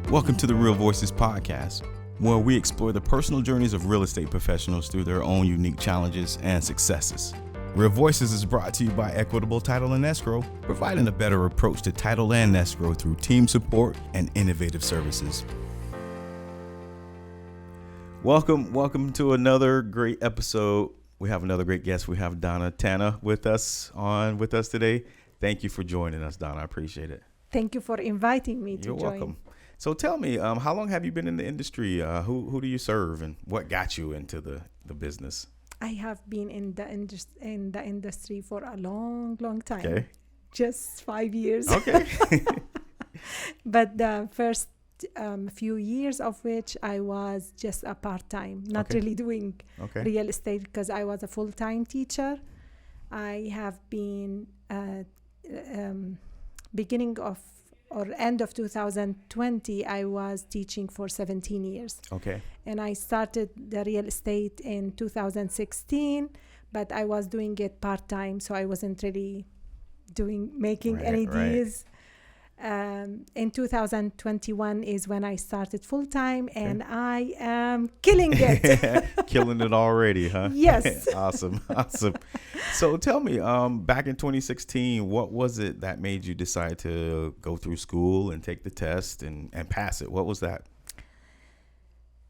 Welcome to the Real Voices podcast, where we explore the personal journeys of real estate professionals through their own unique challenges and successes. Real Voices is brought to you by Equitable Title and Escrow, providing a better approach to title and escrow through team support and innovative services. Welcome to another great episode. We have another great guest. We have Thanaas with us today. Thank you for joining us, Donna. I appreciate it. Thank you for inviting me to join. You're welcome. So tell me, how long have you been in the industry? Who do you serve, and what got you into the business? I have been in the industry for a long time. Okay. Just 5 years. Okay. But the first few years of which I was just a part-time, not really doing real estate, because I was a full-time teacher. I have been beginning of or end of 2020, I was teaching for 17 years. Okay. And I started the real estate in 2016, but I was doing it part-time, so I wasn't really making any deals. In 2021 is when I started full-time, and I am killing it. Killing it already, huh? Yes. Awesome. So tell me, back in 2016, what was it that made you decide to go through school and take the test and pass it? What was that?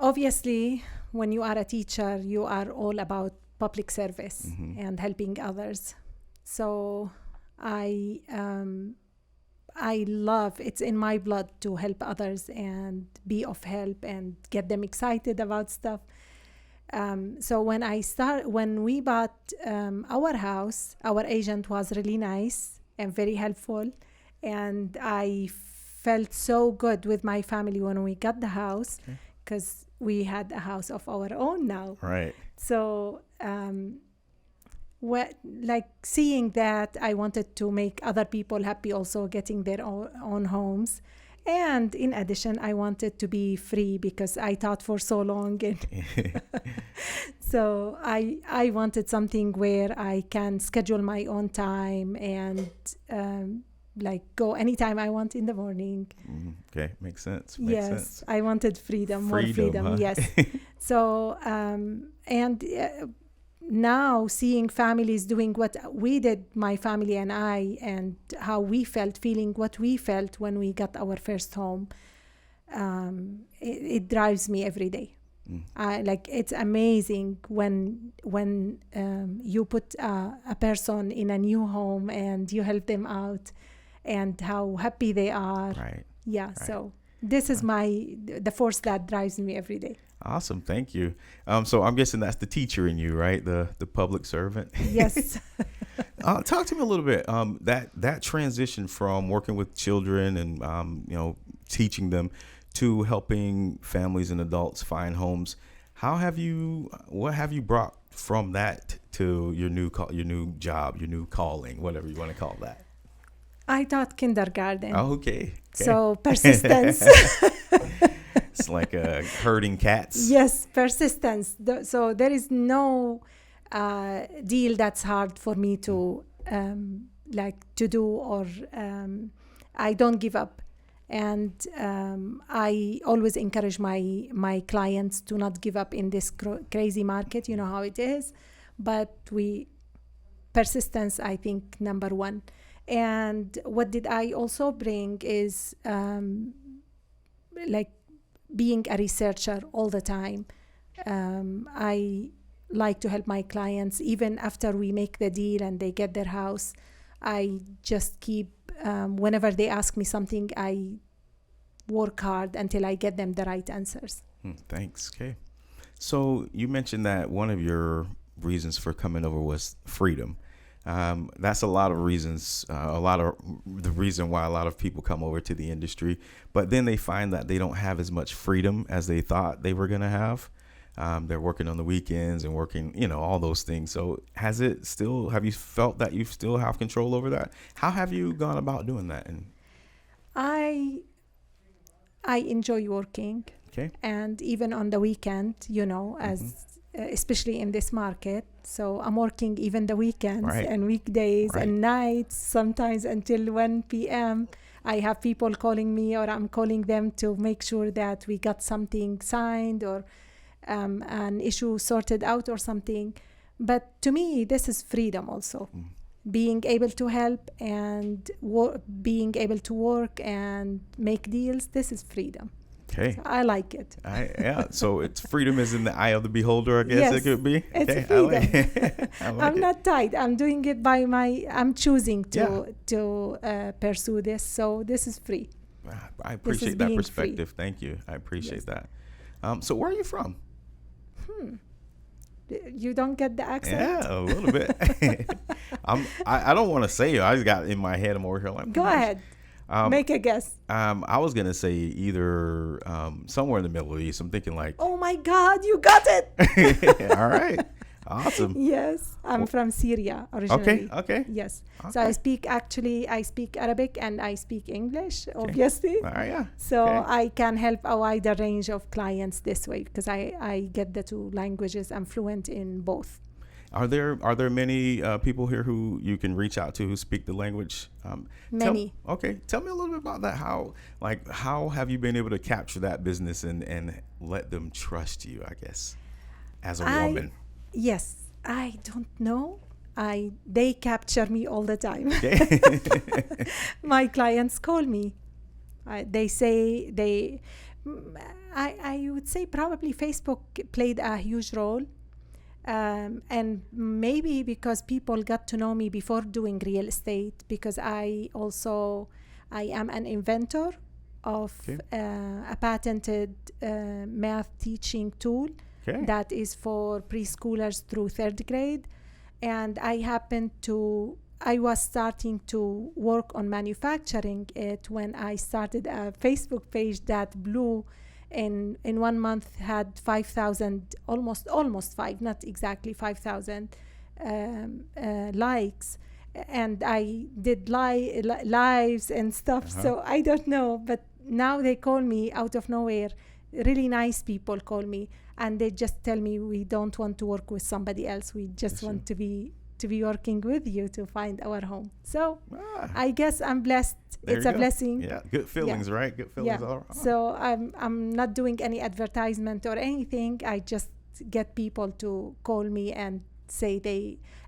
Obviously, when you are a teacher, you are all about public service and helping others. So I love, it's in my blood to help others and be of help and get them excited about stuff. So when we bought our house, our agent was really nice and very helpful. And I felt so good with my family when we got the house, because we had a house of our own now. Right. So, seeing that, I wanted to make other people happy also getting their own homes. And in addition, I wanted to be free because I taught for so long. So I wanted something where I can schedule my own time and go anytime I want in the morning. Okay, makes sense. Yes, I wanted more freedom. Huh? Yes. So, now seeing families doing what we did, my family and I, and how we felt, feeling what we felt when we got our first home, it drives me every day. It's amazing when you put a person in a new home and you help them out and how happy they are. Right. Yeah. Right. So this is the force that drives me every day. Awesome. Thank you. So I'm guessing that's the teacher in you, right? The public servant. Yes. Talk to me a little bit. That transition from working with children and, teaching them to helping families and adults find homes. What have you brought from that to your new job, your new calling, whatever you want to call that? I taught kindergarten. Oh, okay. So persistence. It's like herding cats. Yes, persistence. So there is no deal that's hard for me to do, or I don't give up. And I always encourage my clients to not give up in this crazy market. You know how it is. But persistence, I think, number one. And what did I also bring is being a researcher all the time. I like to help my clients even after we make the deal and they get their house. I just keep, whenever they ask me something, I work hard until I get them the right answers. Thanks. Okay. So you mentioned that one of your reasons for coming over was freedom. That's a lot of reasons, the reason why a lot of people come over to the industry, but then they find that they don't have as much freedom as they thought they were going to have. They're working on the weekends and working, all those things. So have you felt that you still have control over that? How have you gone about doing that? And I enjoy working. Okay. And even on the weekend, especially in this market. So I'm working even the weekends and weekdays and nights, sometimes until 1 p.m. I have people calling me, or I'm calling them to make sure that we got something signed, or an issue sorted out or something. But to me, this is freedom also. Being able to help and being able to work and make deals, this is freedom. Okay. So I like it. So it's freedom is in the eye of the beholder, I guess. Yes, it could be. it's Okay, freedom. I'm it. not tied. I'm doing it I'm choosing to pursue this. So this is free. I appreciate that perspective. Thank you. I appreciate that. So where are you from? You don't get the accent? Yeah, a little bit. I don't want to say it. I just got in my head. I'm over here like, go ahead. Make a guess. I was gonna say either somewhere in the Middle East. I'm thinking like, oh my God, you got it! All right, awesome. Yes, I'm from Syria originally. Okay. Yes. Okay. So I speak Arabic and I speak English, obviously. All right, yeah. So I can help a wider range of clients this way because I get the two languages. I'm fluent in both. Are there many people here who you can reach out to who speak the language? Many. Tell me a little bit about that. How have you been able to capture that business and let them trust you, I guess, as a woman? Yes, I don't know. They capture me all the time. My clients call me. They say I would say probably Facebook played a huge role. And maybe because people got to know me before doing real estate, because I am an inventor of a patented math teaching tool that is for preschoolers through 3rd grade. And I was starting to work on manufacturing it when I started a Facebook page that blew. In 1 month had 5,000, almost 5, not exactly 5,000 likes, and I did lives and stuff. So I don't know, but now they call me out of nowhere. Really nice people call me, and they just tell me, we don't want to work with somebody else. We just want to be working with you to find our home. So I guess I'm blessed. It's a blessing. Yeah, good feelings, right? Good feelings all around. So I'm not doing any advertisement or anything. I just get people to call me and say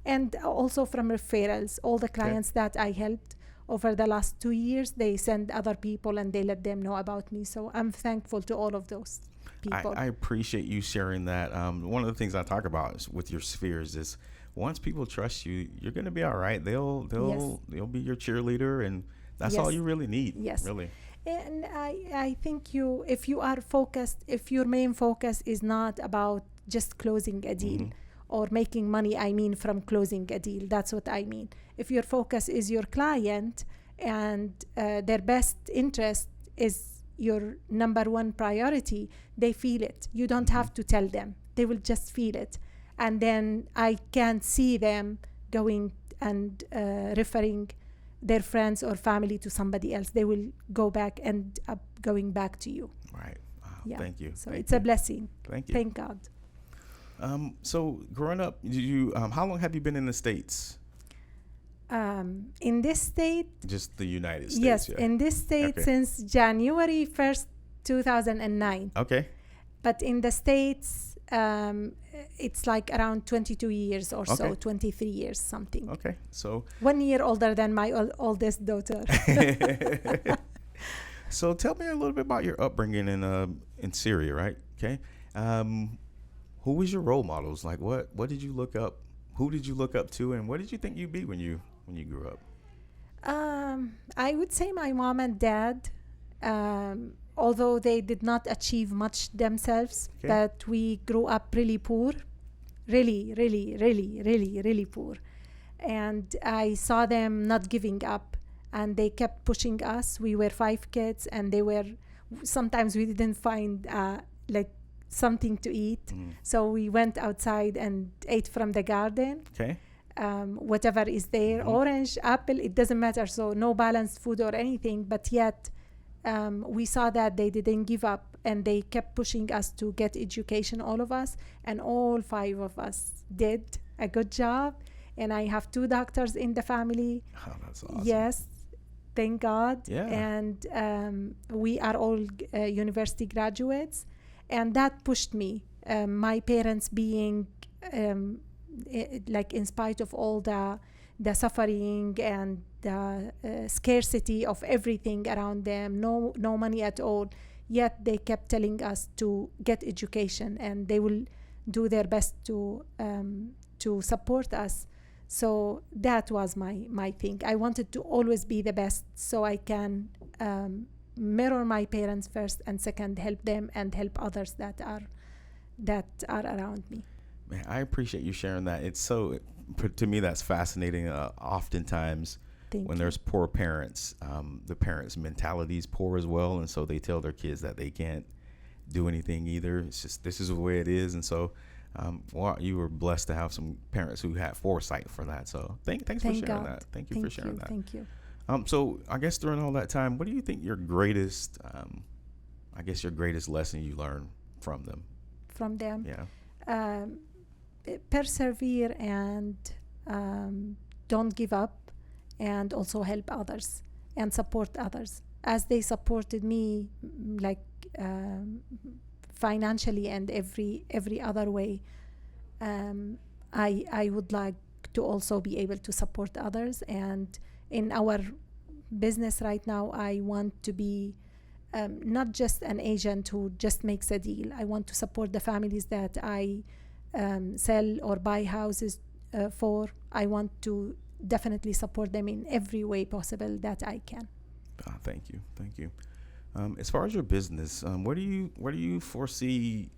and also from referrals. All the clients that I helped over the last 2 years, they send other people and they let them know about me. So I'm thankful to all of those people. I appreciate you sharing that. One of the things I talk about with your spheres is, once people trust you, you're going to be all right. They'll be your cheerleader, and that's all you really need. Yes, really. And I think if you are focused, if your main focus is not about just closing a deal or making money, from closing a deal, that's what I mean. If your focus is your client and their best interest is your number one priority, they feel it. You don't have to tell them. They will just feel it. And then I can see them going and referring their friends or family to somebody else. They will go back and going back to you. Right. Wow. Thank you. So it's a blessing. Thank you. Thank God. So growing up, how long have you been in the States? In this state? Just the United States. Yes, in this state since January 1st, 2009. Okay. But in the States, it's like around 22 years or so, 23 years, something. Okay, so 1 year older than my oldest daughter. So tell me a little bit about your upbringing in Syria, right? Okay. Who was your role models? Like, what did you look up? Who did you look up to, and what did you think you'd be when you grew up? I would say my mom and dad. Although they did not achieve much themselves, but we grew up really poor, really poor. And I saw them not giving up, and they kept pushing us. We were 5 kids, and sometimes we didn't find something to eat. So we went outside and ate from the garden. Whatever is there, orange, apple, it doesn't matter. So no balanced food or anything, but yet we saw that they didn't give up, and they kept pushing us to get education, all of us, and all 5 of us did a good job. And I have 2 doctors in the family. Oh, that's awesome. Yes, thank God. Yeah. And we are all university graduates, and that pushed me. My parents being like, in spite of all the suffering and the scarcity of everything around them, no money at all, yet they kept telling us to get education, and they will do their best to support us. So that was my thing. I wanted to always be the best, so I can mirror my parents first, and second, help them and help others that are around me. Man, I appreciate you sharing that. It's so, to me, that's fascinating. Oftentimes, when there's poor parents, the parents' mentality is poor as well, and so they tell their kids that they can't do anything either. It's just, this is the way it is. And so well, you were blessed to have some parents who had foresight for that. So thanks for sharing God. that. Thank you for sharing that. Thank you. So I guess during all that time, what do you think your greatest lesson you learned from them? From them? Yeah. Persevere and don't give up, and also help others and support others as they supported me, like financially and every other way. I would like to also be able to support others, and in our business right now, I want to be not just an agent who just makes a deal. I want to support the families that I sell or buy houses for. I want to definitely support them in every way possible that I can. Thank you. As far as your business, where do you foresee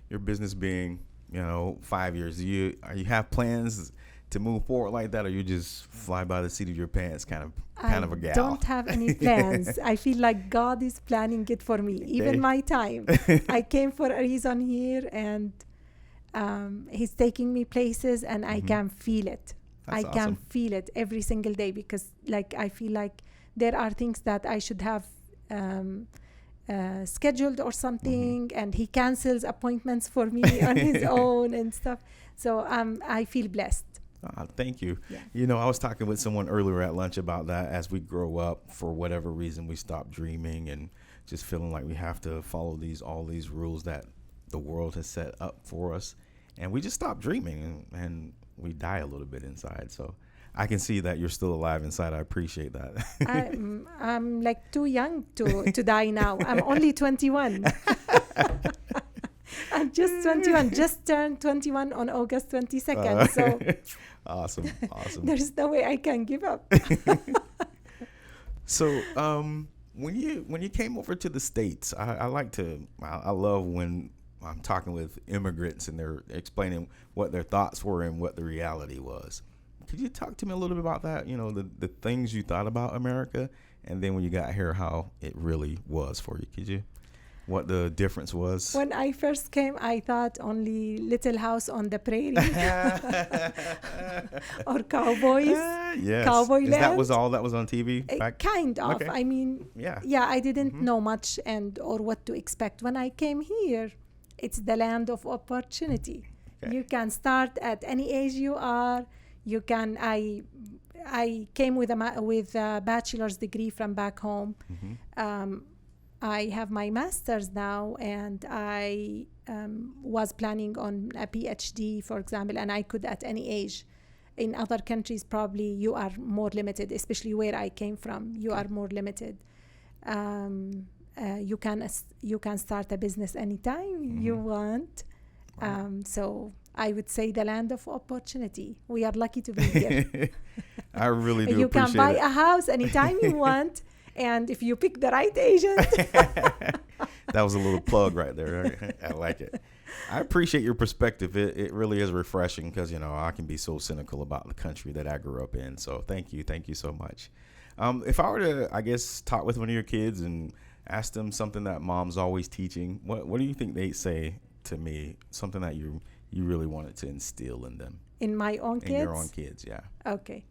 your business being? 5 years. Do you have plans to move forward like that, or you just fly by the seat of your pants, kind of a gal? I don't have any plans. I feel like God is planning it for me, even my time. I came for a reason here, and He's taking me places, and I can feel it. That's I can awesome. feel it every single day, because I feel like there are things that I should have scheduled or something, and He cancels appointments for me on His own and stuff. So I feel blessed. Thank you. Yeah. I was talking with someone earlier at lunch about that. As we grow up, for whatever reason, we stop dreaming and just feeling like we have to follow all these rules that the world has set up for us, and we just stop dreaming, and we die a little bit inside. So I can see that you're still alive inside. I appreciate that. I'm like too young to die now. I'm only 21. I'm just 21. Just turned 21 on August 22nd. So Awesome. there's no way I can give up. So when you came over to the States, I love when I'm talking with immigrants and they're explaining what their thoughts were and what the reality was. Could you talk to me a little bit about that? The things you thought about America, and then when you got here, how it really was for you. What the difference was? When I first came, I thought only Little House on the Prairie or Cowboys. Yes. Cowboy Land. That was all that was on TV? Kind of. Okay. I mean, yeah, I didn't know much or what to expect. When I came here, it's the land of opportunity. Okay. You can start at any age you are. You can. I came with a bachelor's degree from back home. I have my master's now, and I was planning on a PhD, for example, and I could at any age. In other countries, probably you are more limited, especially where I came from. You are more limited. You can start a business anytime you want. So I would say the land of opportunity. We are lucky to be here. I really do. You appreciate can buy it. a house anytime you want. And if you pick the right agent. That was a little plug right there. I like it. I appreciate your perspective. It really is refreshing, because I can be so cynical about the country that I grew up in. So thank you so much. If I were to, I guess, talk with one of your kids and ask them something that mom's always teaching, what do you think they'd say to me? Something that you really wanted to instill in them. In my own kids? In your own kids, yeah. Okay.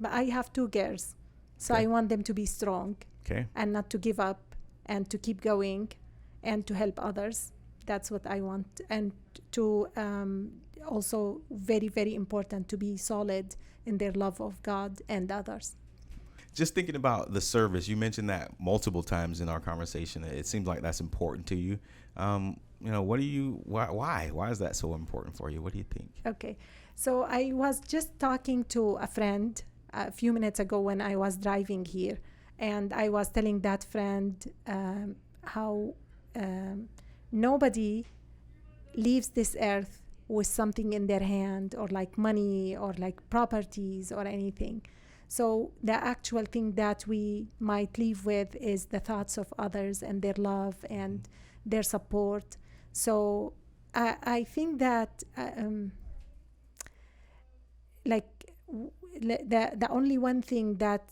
I have 2 girls, so Okay. I want them to be strong, Okay. and not to give up, and to keep going, and to help others. That's what I want. And to also, very, very important, to be solid in their love of God and others. Just thinking about the service, you mentioned that multiple times in our conversation. It seems like that's important to you. Why is that so important for you? What do you think? Okay. So I was just talking to a friend a few minutes ago when I was driving here, and I was telling that friend how nobody leaves this earth with something in their hand, or like money or like properties or anything. So the actual thing that we might leave with is the thoughts of others and their love and their support. So I think that the only one thing that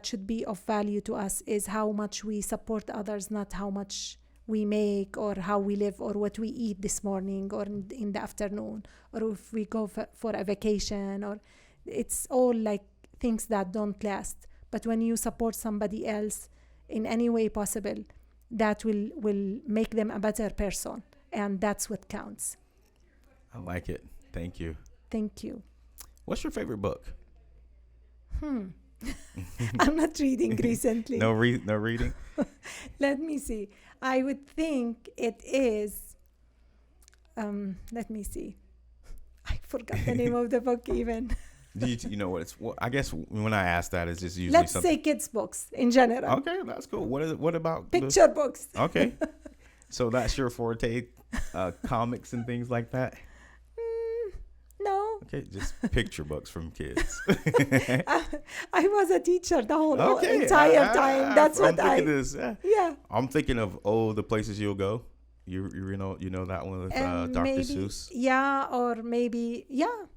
should be of value to us is how much we support others, not how much we make or how we live or what we eat this morning or in the afternoon, or if we go for a vacation, or it's all like things that don't last. But when you support somebody else in any way possible, that will make them a better person, and that's what counts. I like it. Thank you. Thank you. What's your favorite book? I'm not reading recently. No reading? Let me see. I would think it is, let me see. I forgot the name of the book even. You know what it's? Well, I guess when I ask that, it's just usually Let's say kids books in general. Okay, that's cool. What about picture books? Okay, so that's your forte, comics and things like that. No. Okay, just picture books from kids. I was a teacher the whole entire time. That's what Yeah. I'm thinking of the places you'll go. You know that one with Dr. Seuss. Yeah, or maybe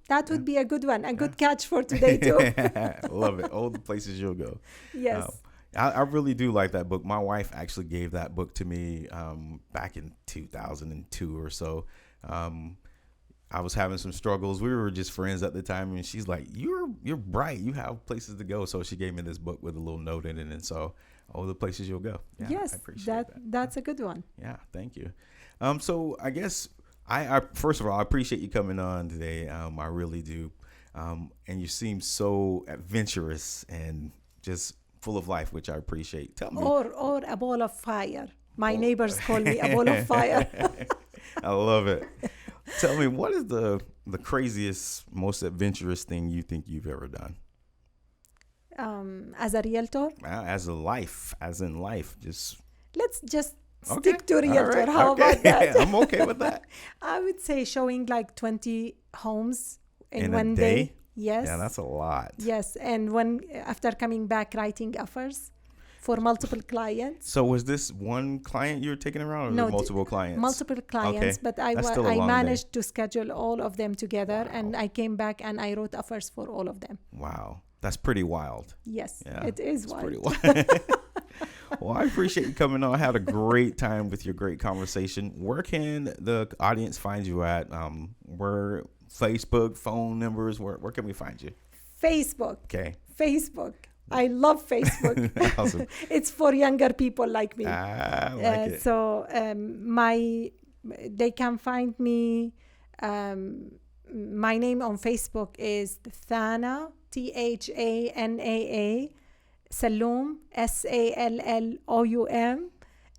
that would be a good one. A good catch for today too. Love it. The places you'll go. Yes. I really do like that book. My wife actually gave that book to me back in 2002 or so. I was having some struggles. We were just friends at the time, and she's like, "You're bright. You have places to go." So she gave me this book with a little note in it, and so the places you'll go. Yeah, yes, I appreciate that. That's a good one. Yeah, thank you. So I guess I first of all, I appreciate you coming on today. I really do. And you seem so adventurous and just full of life, which I appreciate. Tell me. Or a ball of fire. My neighbors call me a ball of fire. I love it. Tell me, what is the craziest, most adventurous thing you think you've ever done? As a realtor? As in life. Let's just stick to realtor. Right. How about that? I'm okay with that. I would say showing like 20 homes in one a day. Yes. Yeah, that's a lot. Yes, and after coming back, writing offers for multiple clients. So was this one client you were taking around, or no, multiple clients? Multiple clients, but I managed to schedule all of them together. Wow. And I came back and I wrote offers for all of them. Wow, that's pretty wild. Yes, it is wild. Pretty wild. Well, I appreciate you coming on. I had a great time with your great conversation. Where can the audience find you at? Where Facebook, phone numbers? Where can we find you? Facebook. Okay. Facebook. I love Facebook. Awesome. It's for younger people like me. I like it. So they can find me. My name on Facebook is Thanaa, Thanaa Salloum, Salloum,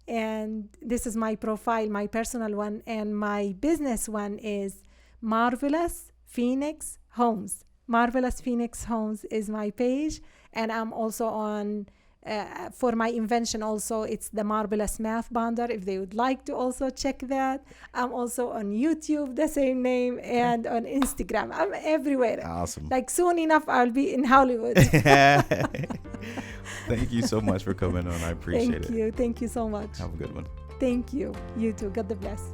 and this is my profile, my personal one, and my business one is Marvelous Phoenix Homes. Marvelous Phoenix Homes is my page, and I'm also on for my invention also, it's the Marvelous Math Bonder, if they would like to also check that. I'm also on YouTube, the same name, and on Instagram. I'm everywhere. Awesome. Like soon enough, I'll be in Hollywood. Thank you so much for coming on. I appreciate it. Thank you. Thank you so much. Have a good one. Thank you. You too. God bless.